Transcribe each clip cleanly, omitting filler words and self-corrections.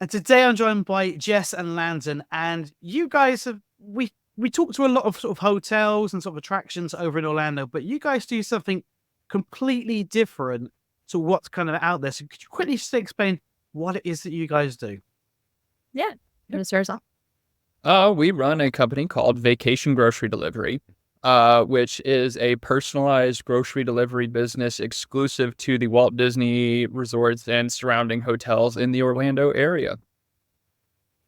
And today I'm joined by Jess and Landon, and you guys have we talk to a lot of sort of hotels and sort of attractions over in Orlando, but you guys do something completely different to what's kind of out there. So could you quickly just explain what it is that you guys do? Yeah. You want to start us off? We run a company called Vacation Grocery Delivery, which is a personalized grocery delivery business exclusive to the Walt Disney resorts and surrounding hotels in the Orlando area.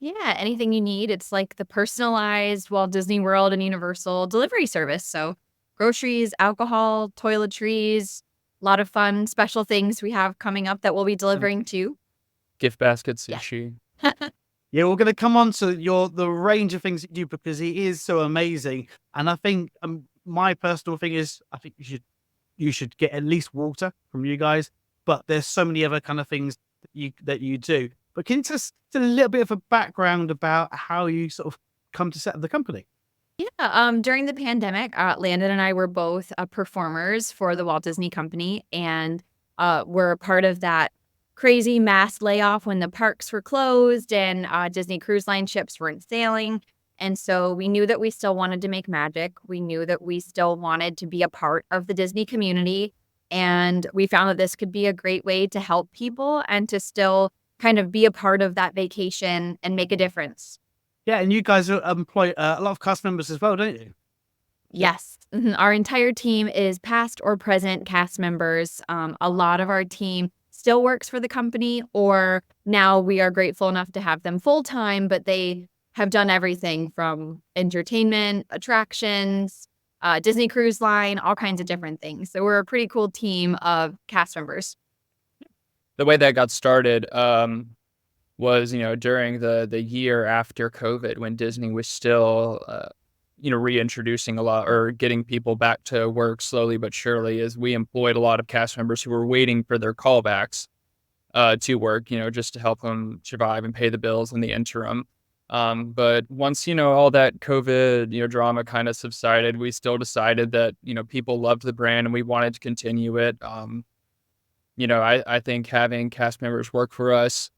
Yeah, anything you need. It's like the personalized Walt Disney World and Universal delivery service. So groceries, alcohol, toiletries, a lot of fun special things we have coming up that we'll be Um, delivering to. Gift basket Yeah. sushi. Yeah, we're going to come on to the range of things that you do because it is so amazing. And I think my personal thing is I think you should get at least water from you guys. But there's so many other kind of things that you do. But can you just a little bit of a background about how you sort of come to set up the company? Yeah. During the pandemic, Landon and I were both performers for the Walt Disney Company, and we're part of that crazy mass layoff when the parks were closed and Disney Cruise Line ships weren't sailing. And so we knew that we still wanted to make magic. We knew that we still wanted to be a part of the Disney community. And we found that this could be a great way to help people and to still kind of be a part of that vacation and make a difference. Yeah, and you guys employ a lot of cast members as well, don't you? Yes. Our entire team is past or present cast members. A lot of our team still works for the company, or now we are grateful enough to have them full time, but they have done everything from entertainment, attractions, Disney Cruise Line, all kinds of different things. So we're a pretty cool team of cast members. The way that got started was, during the year after COVID when Disney was still, reintroducing a lot or getting people back to work slowly but surely, as we employed a lot of cast members who were waiting for their callbacks to work, just to help them survive and pay the bills in the interim. But once, all that COVID, drama kind of subsided, we still decided that, people loved the brand and we wanted to continue it. I think having cast members work for us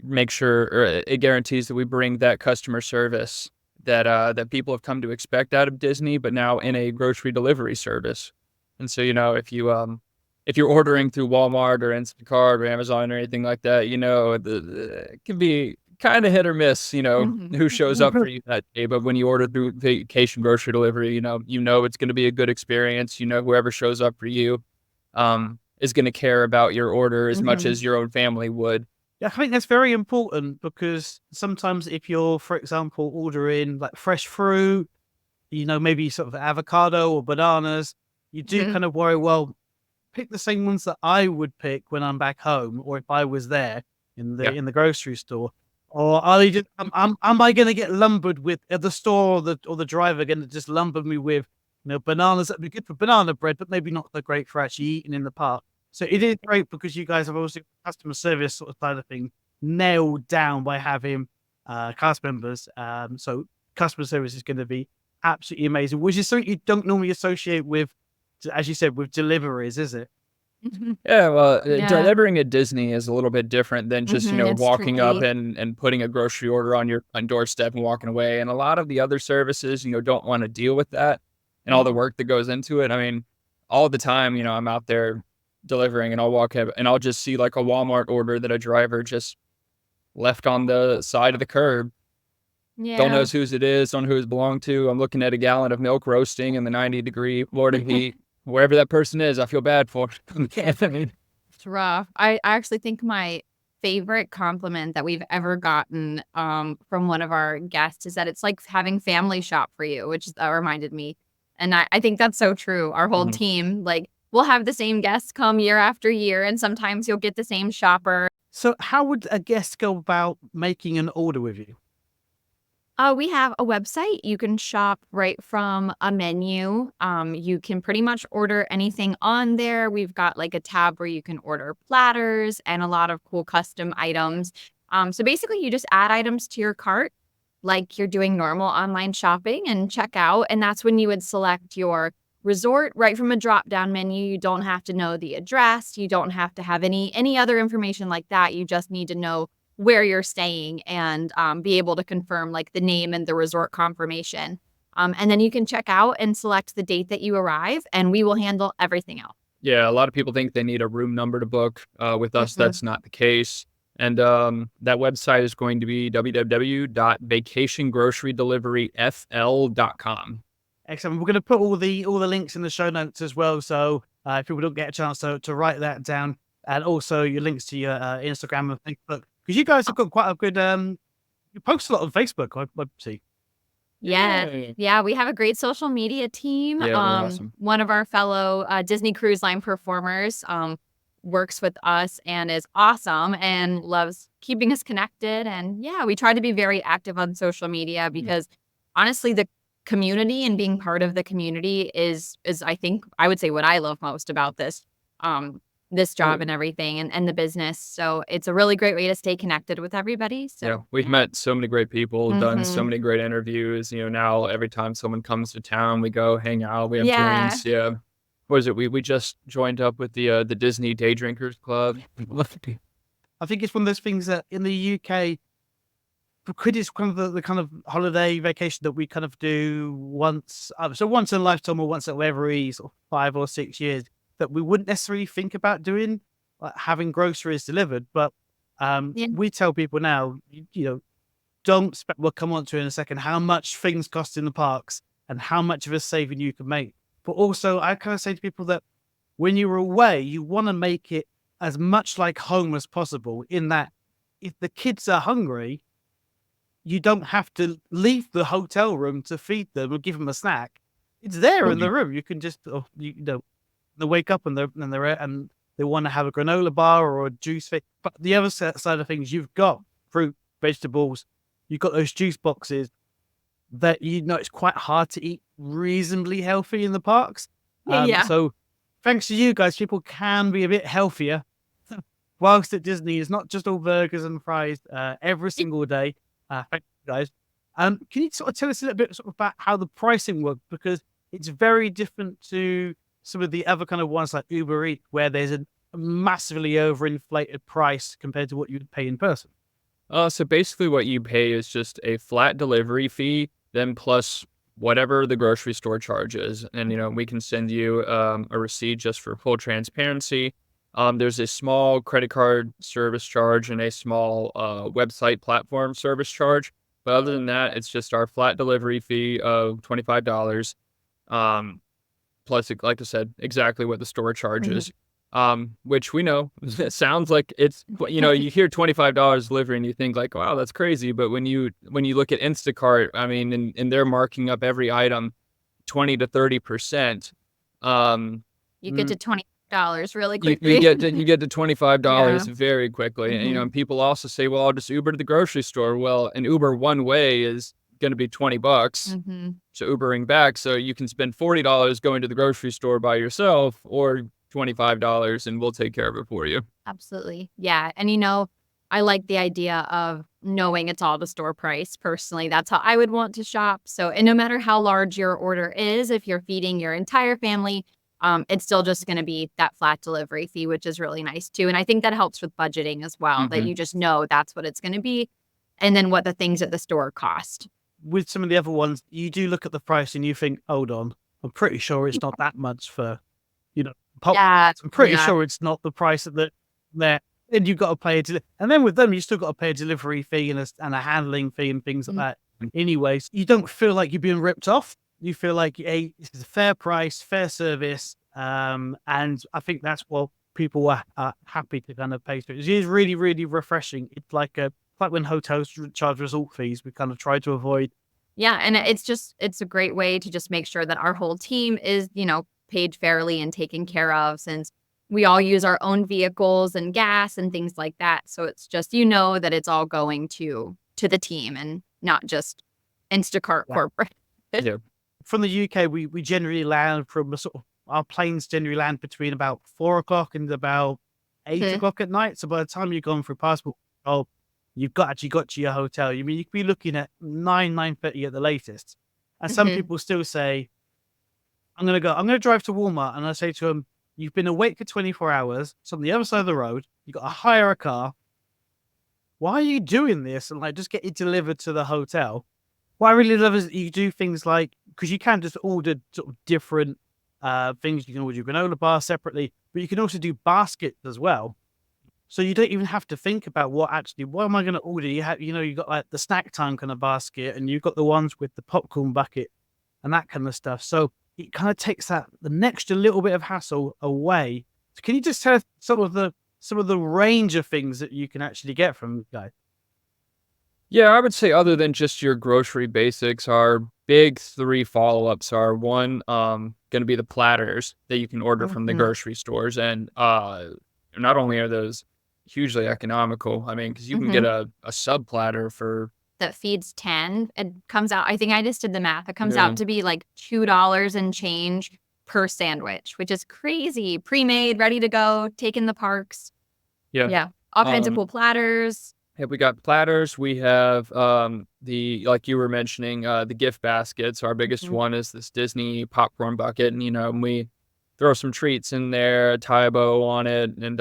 make sure or it guarantees that we bring that customer service that people have come to expect out of Disney, but now in a grocery delivery service. And so, if you're ordering through Walmart or Instacart or Amazon or anything like that, it can be kind of hit or miss, who shows up for you that day. But when you order through Vacation Grocery Delivery, it's going to be a good experience. Whoever shows up for you is going to care about your order as much as your own family would. Yeah, I think that's very important because sometimes if you're, for example, ordering like fresh fruit, maybe sort of avocado or bananas, you do kind of worry, well, pick the same ones that I would pick when I'm back home or if I was there in the grocery store. Or are they just am I gonna get lumbered with at the store or the driver gonna just lumber me with bananas that'd be good for banana bread, but maybe not so great for actually eating in the park. So it is great because you guys have obviously customer service sort of side of things nailed down by having cast members. So customer service is going to be absolutely amazing, which is something you don't normally associate with, as you said, with deliveries, is it? Yeah, well, Yeah. delivering at Disney is a little bit different than just, It's walking up tricky. and putting a grocery order on your doorstep and walking away. And a lot of the other services, don't want to deal with that and all the work that goes into it. I mean, all the time, I'm out there delivering and I'll walk up and I'll just see like a Walmart order that a driver just left on the side of the curb. Don't know Yeah. whose it is, don't know who it belonged to. I'm looking at a gallon of milk roasting in the 90-degree Florida heat. Wherever that person is, I feel bad for. It's rough. I actually think my favorite compliment that we've ever gotten from one of our guests is that it's like having family shop for you, which reminded me. And I think that's so true. Our whole Mhm. team, like, we'll have the same guests come year after year, and sometimes you'll get the same shopper. So how would a guest go about making an order with you? We have a website. You can shop right from a menu. You can pretty much order anything on there. We've got like a tab where you can order platters and a lot of cool custom items. So basically, you just add items to your cart like you're doing normal online shopping and check out. And that's when you would select your resort right from a drop down menu. You don't have to know the address. You don't have to have any other information like that. You just need to know where you're staying and be able to confirm like the name and the resort confirmation. And then you can check out and select the date that you arrive, and we will handle everything else. Yeah, a lot of people think they need a room number to book. With us, that's not the case. And that website is going to be www.vacationgrocerydeliveryfl.com. Excellent. We're going to put all the links in the show notes as well. So if people don't get a chance to write that down, and also your links to your Instagram and Facebook, because you guys have got quite a good. You post a lot on Facebook. I see. Yeah, we have a great social media team. Yeah, they're awesome. One of our fellow Disney Cruise Line performers works with us and is awesome and loves keeping us connected. And yeah, we try to be very active on social media because honestly, the community and being part of the community is I think I would say what I love most about this job and everything and the business. So it's a really great way to stay connected with everybody. So Yeah, we've met so many great people, done so many great interviews. Now every time someone comes to town, we go hang out, we have drinks. Yeah. What is it? We just joined up with the Disney Day Drinkers Club. I think it's one of those things that in the UK, because it's kind of the kind of holiday vacation that we kind of do once in a lifetime or once every sort of 5 or 6 years, that we wouldn't necessarily think about doing, like having groceries delivered. But we tell people now, don't spend, we'll come on to in a second, how much things cost in the parks and how much of a saving you can make. But also, I kind of say to people that when you're away, you want to make it as much like home as possible, in that if the kids are hungry, you don't have to leave the hotel room to feed them or give them a snack. It's there in the room. You can just, they wake up and they want to have a granola bar or a juice. But the other side of things, you've got fruit, vegetables, you've got those juice boxes that it's quite hard to eat reasonably healthy in the parks. So thanks to you guys, people can be a bit healthier. Whilst at Disney, it's not just all burgers and fries every single day. Thank you guys. Can you sort of tell us a little bit sort of about how the pricing works? Because it's very different to some of the other kind of ones like Uber Eats, where there's a massively overinflated price compared to what you would pay in person. So basically what you pay is just a flat delivery fee, then plus whatever the grocery store charges. And, we can send you a receipt just for full transparency. There's a small credit card service charge and a small website platform service charge. But other than that, it's just our flat delivery fee of $25. Plus, like I said, exactly what the store charges. Which we know sounds like it's, you hear $25 delivery and you think like, wow, that's crazy. But when you look at Instacart, I mean, and they're marking up every item 20 to 30%. You get to $20 really quickly. You get to $25 very quickly. And people also say, well, I'll just Uber to the grocery store. Well, an Uber one way is going to be $20. So Ubering back, so you can spend $40 going to the grocery store by yourself, or $25 and we'll take care of it for you. Absolutely. Yeah. And I like the idea of knowing it's all the store price. Personally, that's how I would want to shop. So, and no matter how large your order is, if you're feeding your entire family, it's still just going to be that flat delivery fee, which is really nice too. And I think that helps with budgeting as well, that you just know that's what it's going to be. And then what the things at the store cost. With some of the other ones, you do look at the price and you think, hold on, I'm pretty sure it's not that much for, I'm pretty sure it's not the price that there. And you've got to pay and then with them, you still got to pay a delivery fee and a handling fee and things like that. Anyways, you don't feel like you're being ripped off. You feel like, hey, this is a fair price, fair service. And I think that's what people are happy to kind of pay for. It is really, really refreshing. It's like when hotels charge resort fees, we kind of try to avoid. Yeah. And it's a great way to just make sure that our whole team is, paid fairly and taken care of, since we all use our own vehicles and gas and things like that. So it's just, that it's all going to the team and not just Instacart corporate. From the UK, we generally land from our planes generally land between about 4 o'clock and about 8 o'clock at night. So by the time you've gone through passport control, you've actually got to your hotel. You could be looking at 9:30 at the latest. And some people still say, I'm going to drive to Walmart. And I say to them, you've been awake for 24 hours. It's on the other side of the road. You've got to hire a car. why are you doing this? And like, just get it delivered to the hotel. What I really love is that you do things like, because you can just order sort of different things. You can order your granola bar separately, but you can also do baskets as well. So you don't even have to think about what am I going to order? You got like the snack time kind of basket, and you've got the ones with the popcorn bucket and that kind of stuff. So it kind of takes the next little bit of hassle away. So can you just tell us some of the range of things that you can actually get from guys? Yeah, I would say other than just your grocery basics, our big 3 follow-ups are, one, gonna be the platters that you can order from the Mhm. grocery stores, and, not only are those hugely economical, I mean, because you can get Mhm. a sub platter for That feeds 10. It comes out, I think I just did the math. It comes yeah, out to be like $2 and change per sandwich, which is crazy. Pre-made, ready to go, take in the parks. yeah, Yeah. All kinds of um cool platters. yeah, we got platters, we have, the like you were mentioning, the gift baskets. Our biggest Mhm. one is this Disney popcorn bucket, and, we throw some treats in there, tie a bow on it, and,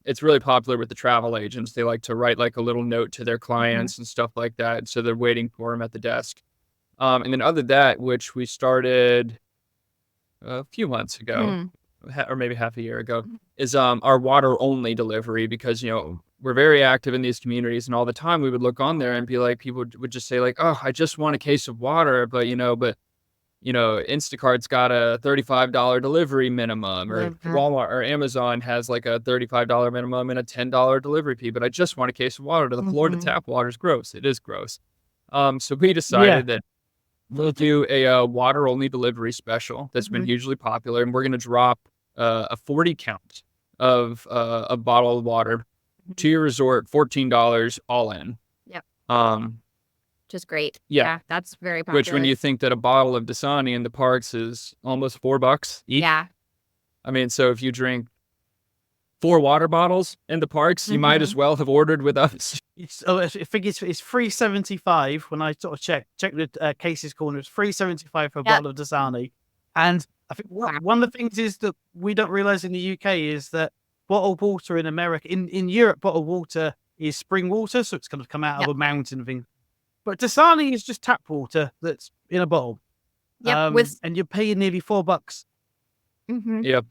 it's really popular with the travel agents. They like to write, like, a little note to their Mhm. clients and stuff like that, so they're waiting for them at the desk. And then other than that, which we started a few months ago, Hmm. or maybe half a year ago, is our water only delivery because we're very active in these communities, and all the time we would look on there and be like, people would just say like, "Oh, I just want a case of water," but Instacart's got a $35 delivery minimum, or Mhm. Walmart or Amazon has like a $35 minimum and a $10 delivery fee. But I just want a case of water. The Florida Mhm. tap water is gross. It is gross. So we Yeah. decided that we'll do a, water only delivery special that's been Mhm. hugely popular, and we're gonna drop, a 40 count of, a bottle of water Mhm. to your resort, $14 all in. Yep. Um, Which is great. yeah, Yeah, that's very which when popular. you think that a bottle of Dasani in the parks is almost $4 each, Yeah. I mean, so if you drink 4 water bottles in the parks, you might as Mhm. well have ordered with us. I think it's $3.75 when I sort of check the cases corner. It's $3.75 for a Yep. bottle of Dasani, and I think Wow. one of the things is that we don't realize in the UK is that bottled water in America, in Europe, bottled water is spring water, so it's going to come out of Yep. a mountain thing. But Dasani is just tap water that's in a bottle, Yep. With and you're paying nearly $4. mhm. Yep.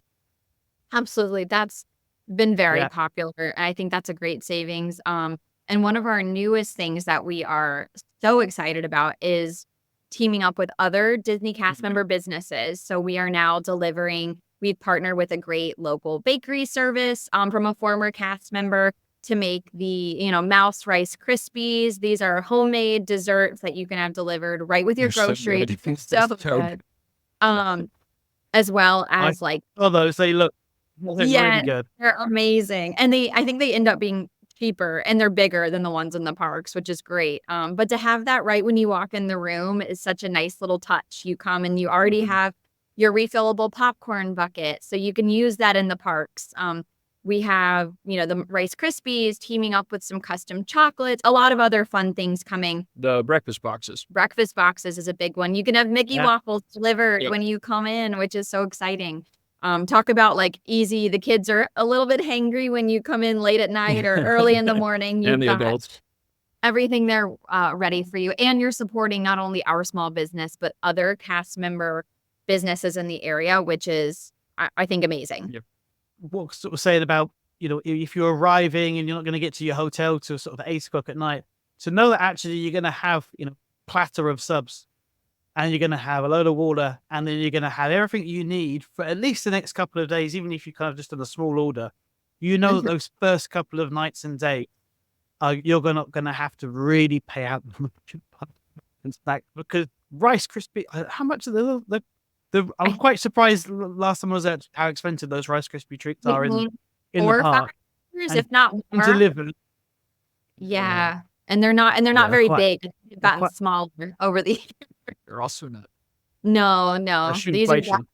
Absolutely. That's been very Yeah. popular. And I think that's a great savings. And one of our newest things that we are so excited about is teaming up with other Disney cast Mhm. member businesses. So we are now delivering, we've partnered with a great local bakery service from a former cast member to make Mouse Rice Krispies. These are homemade desserts that you can have delivered right with your They're so groceries. good. They're So so good. Um, as well I as like saw those. They look really yeah, good. they're amazing, and I think they end up being cheaper, and they're bigger than the ones in the parks, which is great, but to have that right when you walk in the room is such a nice little touch. You come and you already Mhm. have your refillable popcorn bucket, so you can use that in the parks. We have, the Rice Krispies teaming up with some custom chocolates, a lot of other fun things coming. The breakfast boxes. Breakfast boxes is a big one. You can have Mickey Yeah. waffles delivered Yep. when you come in, which is so exciting. Talk about like easy. The kids are a little bit hangry when you come in late at night or early in the morning. And You've the got adults. everything there ready for you. And you're supporting not only our small business, but other cast member businesses in the area, which is, I think, amazing. Yep. What sort of saying about, if you're arriving and you're not going to get to your hotel till sort of 8 o'clock at night, to know that actually you're going to have, platter of subs, and you're going to have a load of water, and then you're going to have everything you need for at least the next couple of days, even if you kind of just done a small order. That Mhm. those first couple of nights and days, you're going to have to really pay out and snack, because Rice Krispie, how much are I'm I quite surprised last time I was at how expensive those Rice Krispie treats are think in the 4 or 5 park, years, and if not more. delivered. Yeah, Yeah, and they're not yeah, very big. They've they're gotten quite smaller over the They're also not No, no. These are inflation.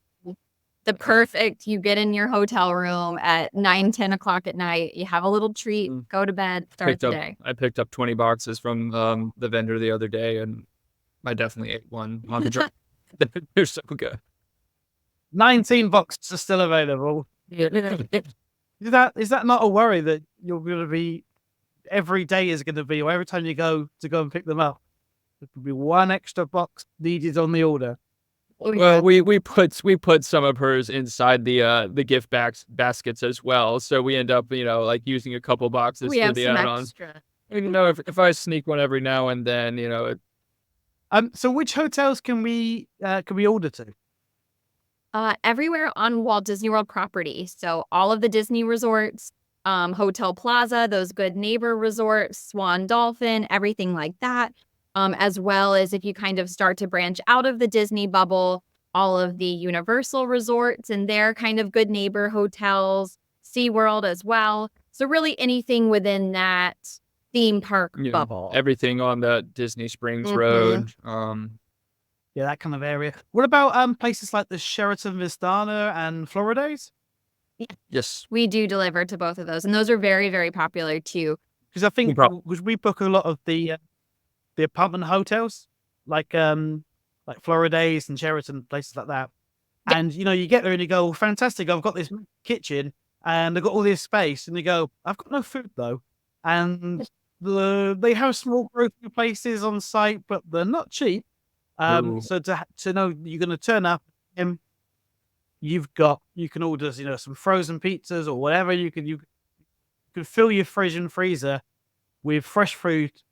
the perfect you get in your hotel room at 9, 10 o'clock at night, you have a little treat, mm. go to bed, start picked the up day. I picked up 20 boxes from, the vendor the other day, and I definitely ate one on the drive. They're so good. 19 boxes are still available. Is that not a worry that you're going to be every day is going to be, or every time you go and pick them up, there could be one extra box needed on the order. Oh, yeah. Well, we put some of hers inside the gift baskets as well, so we end up like using a couple boxes We for have the some add-ons. extra. If I sneak one every now and then, So which hotels can we order to? Everywhere on Walt Disney World property. So all of the Disney resorts, Hotel Plaza, those Good Neighbor resorts, Swan Dolphin, everything like that. As well as if you kind of start to branch out of the Disney bubble, all of the Universal resorts and their kind of Good Neighbor hotels, SeaWorld as well. So really anything within that theme park bubble. everything on the Disney Springs Mhm. Road. Yeah, that kind of area. What about places like the Sheraton Vistana and Floridays? Yes. We do deliver to both of those. And those are very, very popular too. Because I think because we book a lot of the apartment hotels, like Floridays and Sheraton, places like that. Yeah. And you get there and you go, fantastic! I've got this kitchen and I've got all this space, and you go, I've got no food though, and they have small grocery places on site, but they're not cheap. Ooh. So to know you're going to turn up, you can order some frozen pizzas or whatever. You can fill your fridge and freezer with fresh fruit,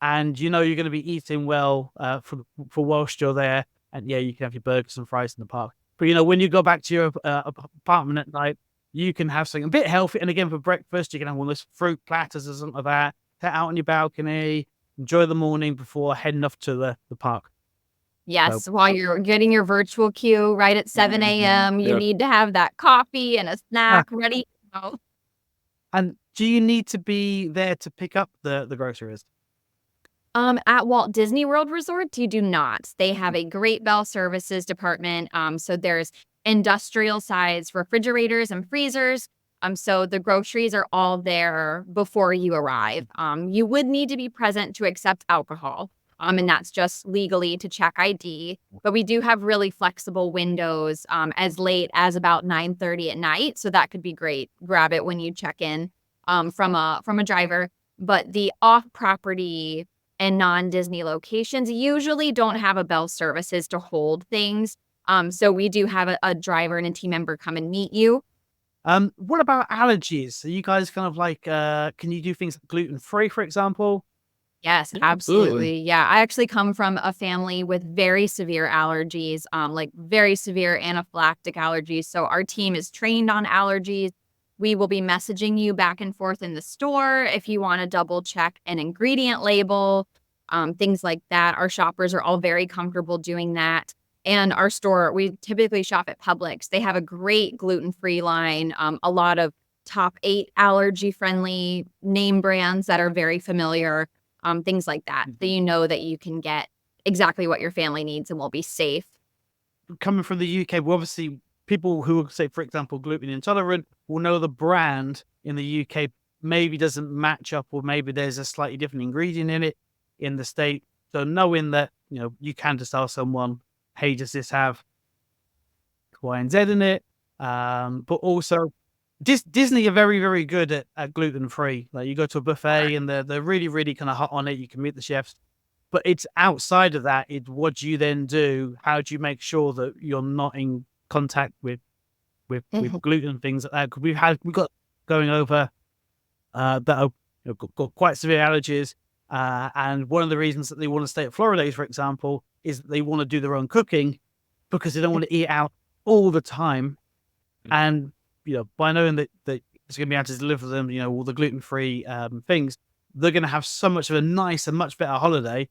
and you're going to be eating well for whilst you're there. And yeah, you can have your burgers and fries in the park. But when you go back to your apartment at night, you can have something a bit healthy. And again, for breakfast, you can have one of those fruit platters or something like that. Sit out on your balcony, enjoy the morning before heading off to the park. Yes, while you're getting your virtual queue right at 7 a.m., you need to have that coffee and a snack ready. And do you need to be there to pick up the groceries? At Walt Disney World Resorts, you do not. They have a great bell services department. So there's industrial size refrigerators and freezers. So the groceries are all there before you arrive. You would need to be present to accept alcohol. And that's just legally to check ID. But we do have really flexible windows as late as about 9:30 at night. So that could be great. Grab it when you check in from a driver. But the off-property and non-Disney locations usually don't have a bell services to hold things. So we do have a driver and a team member come and meet you. What about allergies? Are you guys kind of like, can you do things like gluten-free, for example? Yes, absolutely. Yeah, I actually come from a family with very severe allergies, like very severe anaphylactic allergies. So our team is trained on allergies. We will be messaging you back and forth in the store if you want to double check an ingredient label, things like that. Our shoppers are all very comfortable doing that. And our store, we typically shop at Publix. They have a great gluten-free line, a lot of top 8 allergy-friendly name brands that are very familiar. Things like that, that you know that you can get exactly what your family needs and will be safe. Coming from the UK, well, obviously people who say, for example, gluten intolerant will know the brand in the UK maybe doesn't match up, or maybe there's a slightly different ingredient in it in the state. So knowing that, you can just ask someone, hey, does this have Y and Z in it? But also Disney are very, very good at gluten-free. Like you go to a buffet and they're really, really kind of hot on it. You can meet the chefs, but it's outside of that. It's what do you then do? How do you make sure that you're not in contact with gluten, things like that? Because we've got going over that have got quite severe allergies. And one of the reasons that they want to stay at Florida's, for example, is that they want to do their own cooking because they don't want to eat out all the time. And by knowing that it's going to be able to deliver them, all the gluten-free things, they're going to have so much of a nice and much better holiday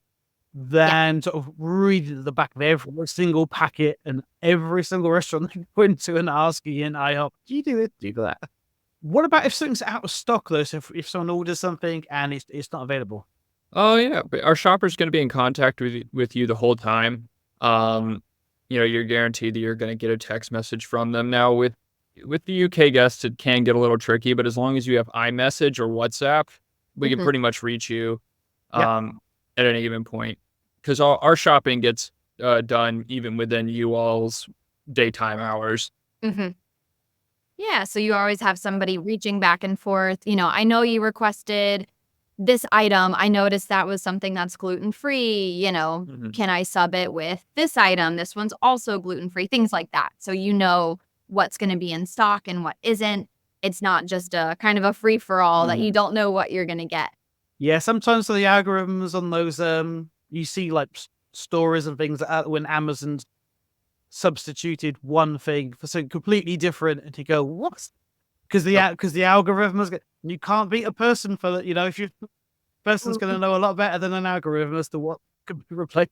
than sort of reading at the back of every single packet and every single restaurant they go into and asking in IHOP, do you do this? Do you do that? What about if something's out of stock, though? So if someone orders something and it's not available? Oh, yeah. But our shopper's going to be in contact with you the whole time. You're guaranteed that you're going to get a text message from them. Now, with the UK guests, it can get a little tricky, but as long as you have iMessage or WhatsApp, we can pretty much reach you at any given point. Because our shopping gets done even within you all's daytime hours. Mm-hmm. Yeah, so you always have somebody reaching back and forth. I know you requested this item, I noticed that was something that's gluten-free, can I sub it with this item? This one's also gluten-free, things like that. So you know what's going to be in stock and what isn't. It's not just a kind of a free-for-all that you don't know what you're going to get. Yeah, sometimes the algorithms on those, you see like stories and things when Amazon's substituted one thing for something completely different, and you go, "What?" Because the algorithm is. You can't beat a person for that. If you person's going to know a lot better than an algorithm as to what could be replaced.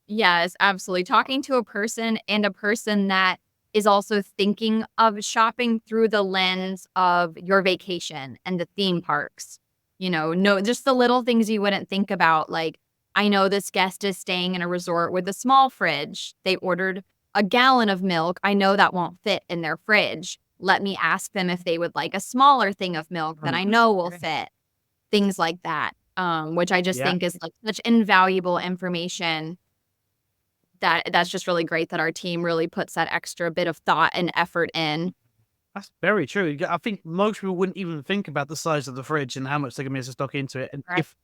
Yes, absolutely. Talking to a person that is also thinking of shopping through the lens of your vacation and the theme parks. No, just the little things you wouldn't think about. Like, I know this guest is staying in a resort with a small fridge. They ordered a gallon of milk. I know that won't fit in their fridge. Let me ask them if they would like a smaller thing of milk that I know will fit. Things like that, which I just think is like such invaluable information. That's just really great that our team really puts that extra bit of thought and effort in. That's very true. I think most people wouldn't even think about the size of the fridge and how much they're going to be able to stock into it, and if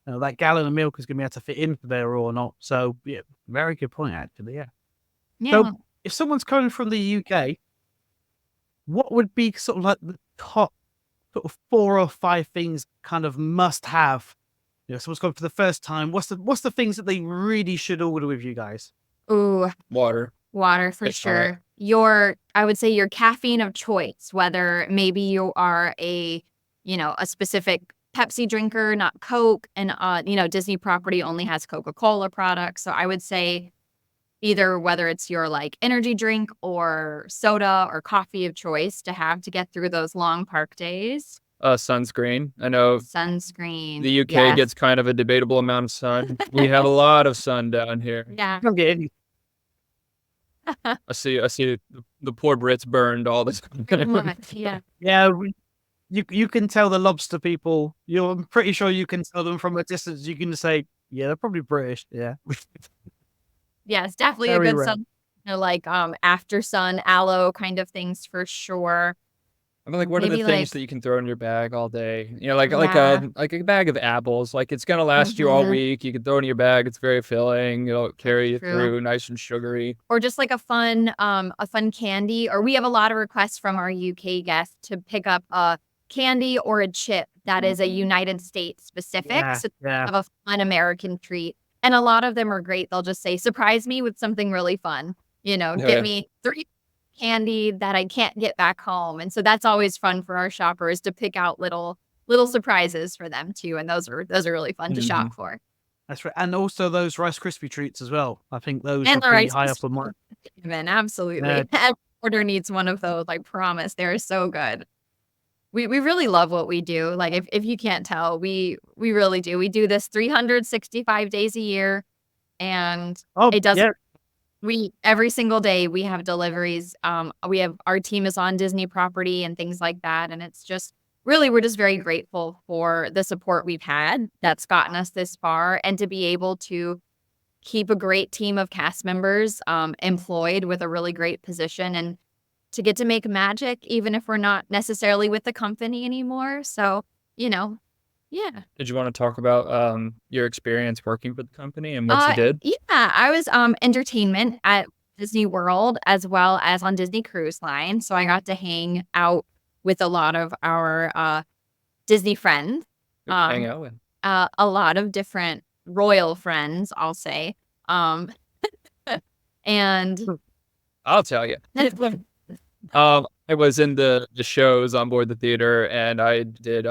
that gallon of milk is going to be able to fit into there or not. So, yeah, very good point, actually. Yeah. So, if someone's coming from the UK, what would be sort of like the top sort of 4 or 5 things kind of must have? Someone's coming for the first time. What's the things that they really should order with you guys? Ooh, Water. water for sure. I would say your caffeine of choice, whether maybe you are a specific Pepsi drinker, not Coke, and Disney property only has Coca-Cola products. So I would say either whether it's your like energy drink or soda or coffee of choice to have to get through those long park days. Sunscreen. I know Sunscreen. the UK gets kind of a debatable amount of sun. We have a lot of sun down here. Yeah. Don't get any. I see the poor Brits burned all this. Pretty much, yeah. Yeah, you can tell the lobster people. I'm pretty sure you can tell them from a distance. You can say, yeah, they're probably British. Yeah. Yeah, it's definitely Very a good rare. sun, like after sun aloe kind of things for sure. I mean, like, what are Maybe, the things like- that you can throw in your bag all day? Like Yeah. a bag of apples. Like, it's gonna last you all week. You can throw it in your bag. It's very filling. It'll carry you True. through, nice and sugary. Or just like a fun candy. Or we have a lot of requests from our UK guests to pick up a candy or a chip that is a United States specific. Yeah, So yeah. have a fun American treat. And a lot of them are great. They'll just say, surprise me with something really fun. Get me 3 candy that I can't get back home. And so that's always fun for our shoppers to pick out little surprises for them too. And those are really fun to shop for. That's right. And also those Rice Krispie treats as well. I think those And are the pretty Rice high up on my. Man, absolutely. Yeah. Every order needs one of those. I promise. They're so good. We really love what we do. Like if you can't tell, we really do. We do this 365 days a year, and it doesn't. Yeah. Every single day we have deliveries. Our team is on Disney property and things like that, and it's just really we're just very grateful for the support we've had that's gotten us this far, and to be able to keep a great team of cast members employed with a really great position, and to get to make magic even if we're not necessarily with the company anymore. So, yeah. Did you want to talk about your experience working for the company and what you did? Yeah, I was entertainment at Disney World as well as on Disney Cruise Line. So I got to hang out with a lot of our Disney friends. Hang out with. A lot of different royal friends, I'll say. And I'll tell you. I was in the shows on board the theater, and I did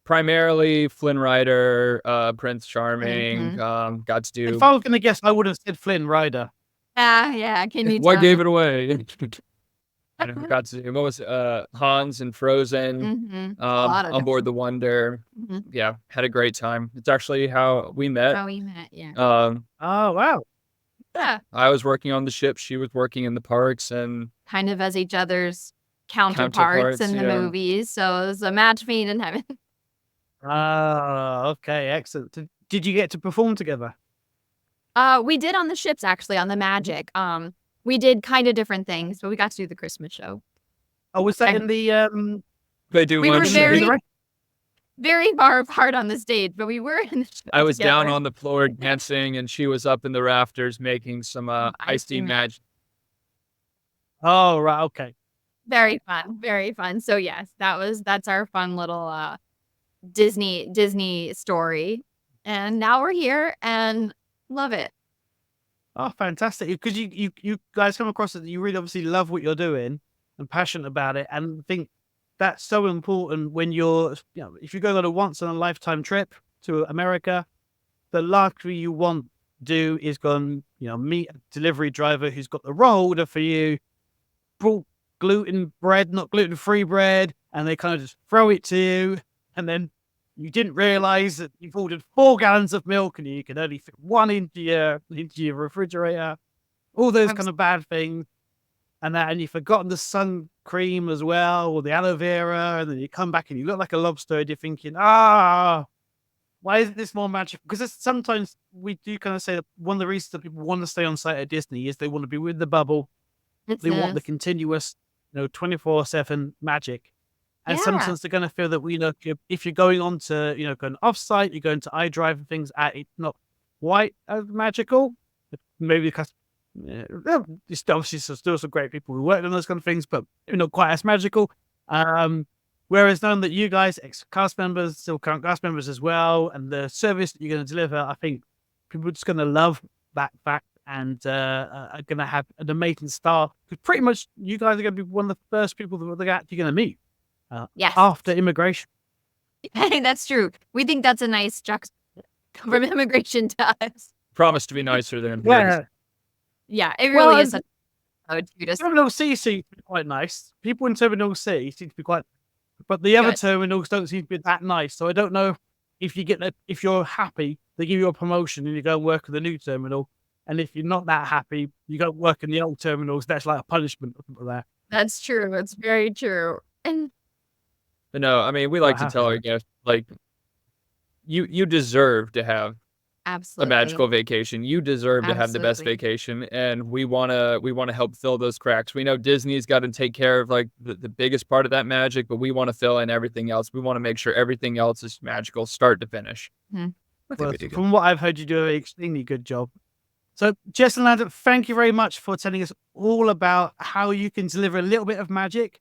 primarily Flynn Rider, Prince Charming. Got to do. If I was going to guess, I would have said Flynn Rider. Yeah. Can you What tell? gave it away? I got to do. What was Hans and Frozen? On board the Wonder. Yeah, had a great time. It's actually how we met. How we met, yeah. Oh, wow. Yeah. I was working on the ship. She was working in the parks, and Kind of as each other's counterparts in the yeah. movies. So it was a match made in heaven. Okay, excellent. Did you get to perform together? We did on the ships, actually, on the Magic. We did kind of different things, but we got to do the Christmas show. Oh, was that in the they do We one were show. very- very far apart on the stage, but we were in the show I was down together. on the floor dancing, and she was up in the rafters making some iced tea magic. Oh, right. Okay. Very fun. Very fun. So yes, that's our fun little Disney story. And now we're here and love it. Oh, fantastic. Because you guys come across it that you really obviously love what you're doing and passionate about it. And I think that's so important when you're, if you go on a once in a lifetime trip to America, the last thing you want to do is go and, meet a delivery driver who's got the wrong order for you, brought gluten bread, not gluten-free bread, and they kind of just throw it to you. And then you didn't realize that you've ordered 4 gallons of milk and you can only fit 1 into your refrigerator. All those kind of bad things. And you've forgotten the sun cream as well, or the aloe vera, and then you come back and you look like a lobster and you're thinking, why isn't this more magical? Because sometimes we do kind of say that one of the reasons that people want to stay on site at Disney is they want to be with the bubble. They want the continuous, 24/7 magic. And Yeah. sometimes they're going to feel that, if you're going on to, going off-site, you're going to iDrive and things, it's not quite as magical. Maybe because there's obviously still some great people who work on those kind of things, but not quite as magical. Whereas knowing that you guys, ex-cast members, still current cast members as well, and the service that you're going to deliver, I think people are just going to love that fact and are going to have an amazing staff. Because pretty much you guys are going to be one of the first people that they're actually going to meet Yes. after immigration. That's true. We think that's a nice from immigration to us. Promise to be nicer than Yeah, it really is. Terminal C seems to be quite nice. People in Terminal C seem to be quite, but the other terminals don't seem to be that nice. So I don't know if if you're happy, they give you a promotion and you go and work at the new terminal. And if you're not that happy, you go work in the old terminals. That's like a punishment or something like that. That's true. It's very true. And no, I mean, we like to tell our guests, like, you deserve to have absolutely a magical vacation. You deserve to have the best vacation, and we want to help fill those cracks. We know Disney's got to take care of like the biggest part of that magic, but we want to fill in everything else. We want to make sure everything else is magical, start to finish. Well, from what I've heard, you do an extremely good job. So, Jess and Landon, thank you very much for telling us all about how you can deliver a little bit of magic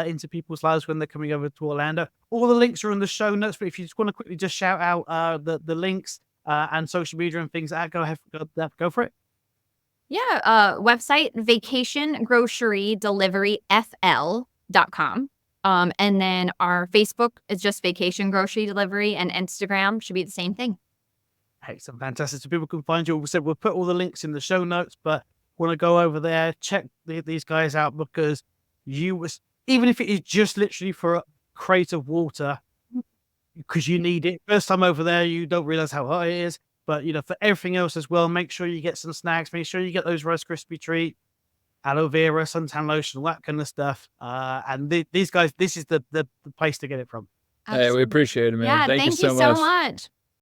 into people's lives when they're coming over to Orlando. All the links are in the show notes, but if you just want to quickly just shout out the links and social media and things, go ahead, go for it. Yeah, website Vacation Grocery Delivery FL.com. And then our Facebook is just Vacation Grocery Delivery, and Instagram should be the same thing. Excellent, fantastic. So people can find you. We said we'll put all the links in the show notes, but want to go over there, check these guys out, because even if it is just literally for a crate of water, because you need it. First time over there, you don't realize how hot it is. But for everything else as well, make sure you get some snacks. Make sure you get those Rice Krispie treat, aloe vera, suntan lotion, all that kind of stuff. And these guys, this is the place to get it from. Hey, we appreciate it, man. Yeah, thank you so much.